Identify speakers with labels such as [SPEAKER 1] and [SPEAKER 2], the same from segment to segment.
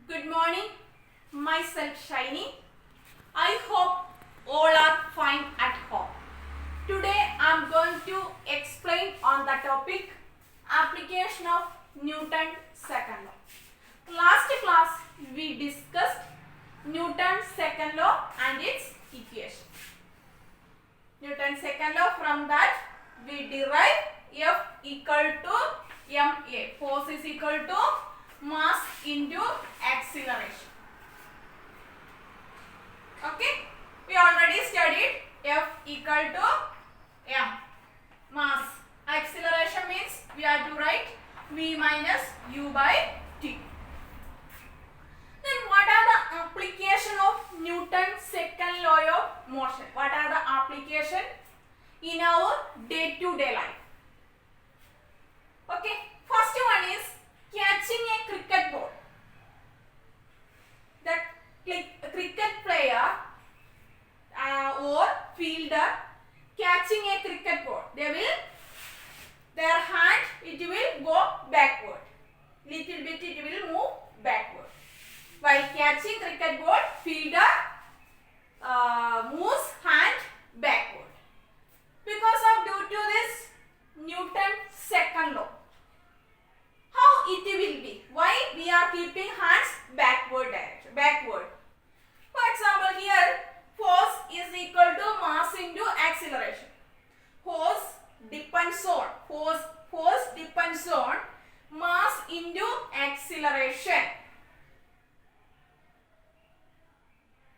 [SPEAKER 1] Good morning, myself Shiny. I hope all are fine at home. Today I am going to explain on the topic application of Newton's second law. Last class we discussed Newton's second law and its equation. Newton's second law, from that we derive F equal to ma. Force is equal to mass into acceleration. Okay, we already studied F equal to m. Mass. Acceleration means we have to write v minus u by t. Then what are the application of Newton's second law of motion? What are the application in our day-to-day life? Okay, first one is catching a cricket ball. The cricket player or fielder catching a cricket ball, their hand, it will go backward. Little bit it will move backward. While catching cricket ball, fielder moves hand backward. Because of due to this Newton's second law, how it will be? Why we are keeping hands backward direction? Backward. For example, here force is equal to mass into acceleration. Force depends on mass into acceleration.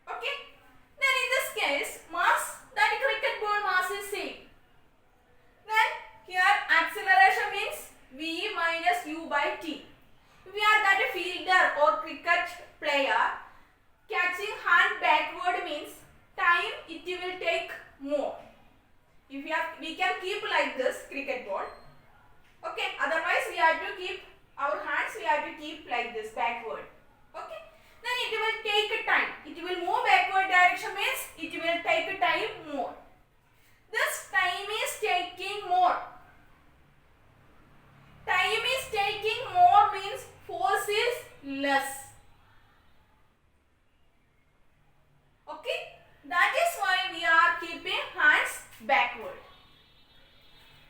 [SPEAKER 1] Okay. Then in this case, mass, that cricket ball mass is same. Then here acceleration means v minus u by t. If we are that fielder or cricket player, catching hand backward means time it will take more. If we can keep like this cricket ball. Okay, otherwise we have to keep our hands, we have to keep like this backward. Okay, then it will take time. It will move backward direction means it will take time more. This time is taking more. Time is taking more means force is less. Okay, that is why we are keeping hands backward.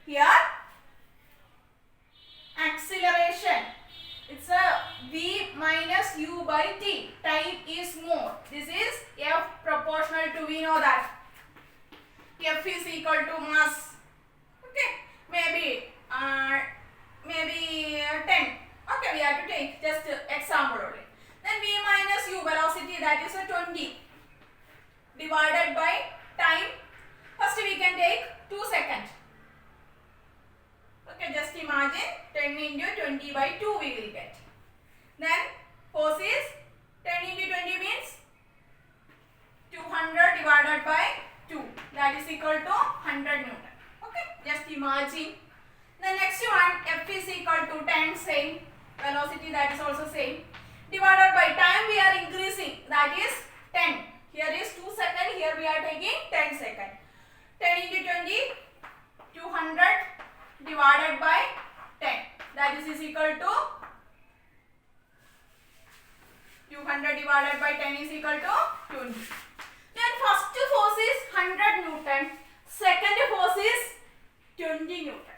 [SPEAKER 1] Here acceleration, it's a v minus u by t. Time is more. This is F proportional to, we know that F is equal to mass. Okay, maybe 10. Okay, we have to take just example only. Then v minus u velocity, that is a 20 divided by time. First we can take 2 seconds. Okay, just imagine 10 into 20 by 2 we will get. Then force is 10 into 20 means 200 divided by 2. That is equal to 100 Newton. Okay, just imagine. The next one, F is equal to 10, same. Velocity, that is also same. Divided by time we are increasing, that is 10. Here is 2 seconds, here we are taking 10 seconds. 10 into 20, 200 divided by 10. That is equal to 200 divided by 10 is equal to 20. Then first force is 100 Newton. Second force is 20 Newton.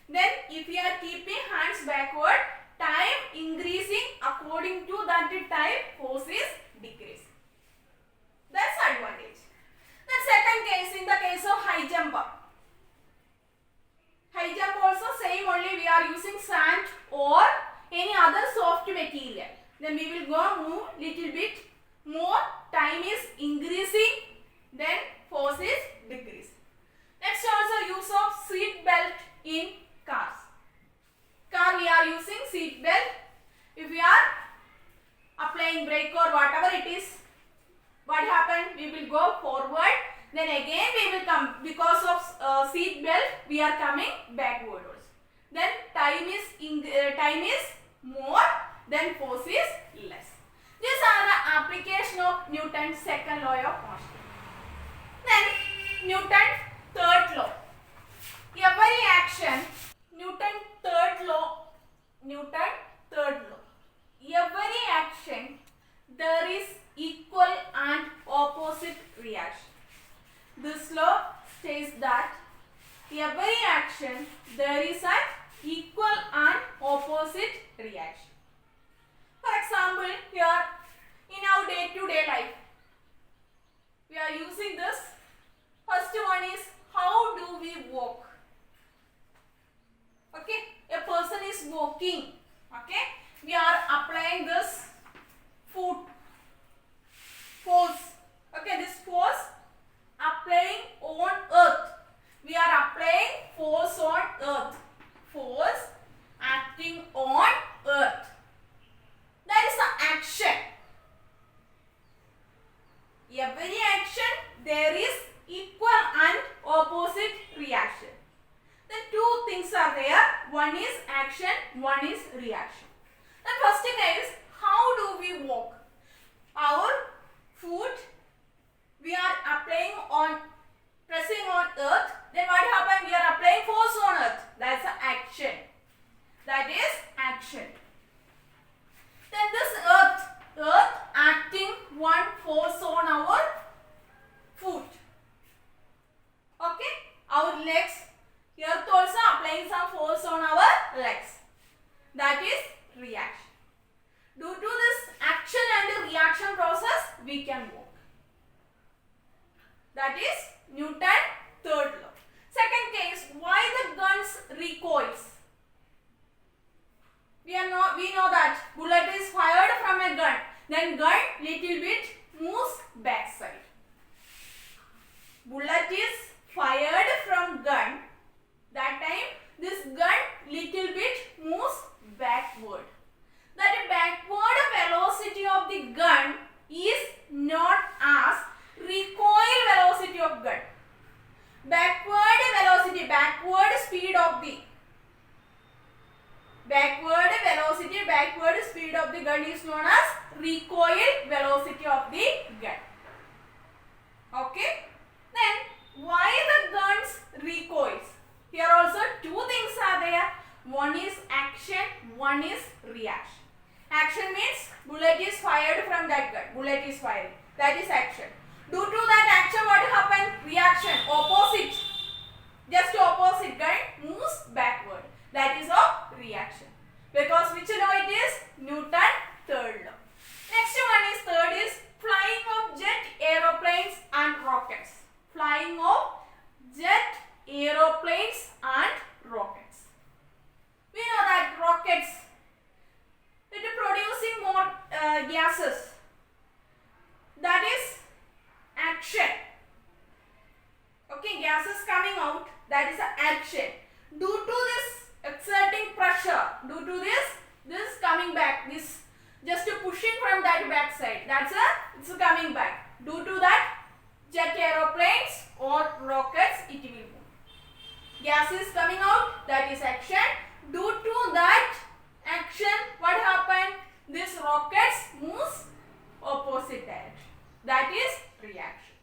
[SPEAKER 1] Then if we are keeping hands backward, time increasing, according to that time force is decreasing. That's advantage. The second case, in the case of high jump. High jump also same, only we are using sand or any other soft material. Then we will go move little bit more, time is increasing, then force is decreasing. Next also use of seat belt in cars. Car we are using seat belt. If we are applying brake or whatever it is, what happened? We will go forward. Then again we will come, because of seat belt we are coming backwards. Then time is more, then force is less. These are the application of Newton's second law of motion. Then Newton's third law. Every action, Newton's third law, every action we can walk. That is Newton's third law. Second case, why the guns recoils? We know that bullet is fired from a gun. Then gun little bit moves backside. Bullet is fired from gun. That time this gun little bit moves backward. That backward velocity of the gun is known as recoil velocity of gun. Backward velocity, backward speed of the gun is known as recoil velocity of the gun. Okay. Then why the guns recoils? Here also two things are there. One is action, one is reaction. Action means bullet is fired from that gun. Bullet is firing. That is action. Due to that action, what happened? Reaction. Opposite. Just opposite gun moves backward. That is of reaction. Because which law it is? Newton's third law. Next one is third is flying of jet aeroplanes and rockets. Flying of jet aeroplanes and rockets. We know that rockets, it is producing more gases. That is action. Okay, gases coming out. That is action. Due to this exerting pressure, due to this coming back, this just pushing from that back side. It's coming back. Due to that, jet aeroplanes or rockets, it will move. Gas is coming out. That is action. Due to that action, what happened? This rockets moves opposite direction. That is reaction.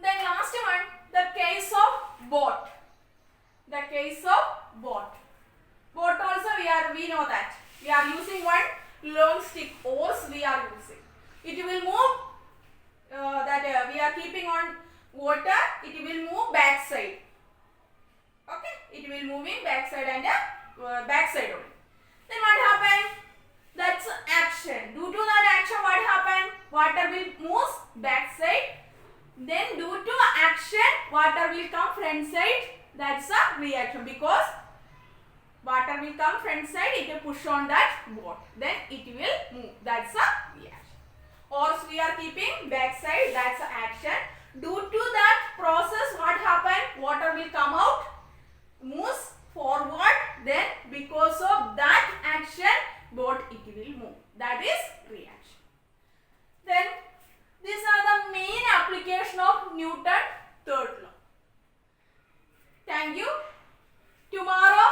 [SPEAKER 1] Then last one, the case of boat. The case of boat. Boat also we know that. We are using one long stick oars we are using. It will move we are keeping on water, it will move backside. Okay, it will move in backside and backside only. Then what happened? That's action. Due to that action, what happened? Water will move backside. Then due to action, water will come front side. That's a reaction because water will come front side. It will push on that boat. Then it will move. That's a reaction. Or we are keeping backside. That's a action. Due to that process, what happened? Water will come out, moves forward. Then because of that action, boat it will move. That is reaction. Then these are the main application of Newton's third law. Thank you. Tomorrow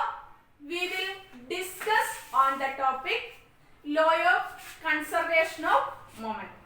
[SPEAKER 1] we will discuss on the topic law of conservation of momentum.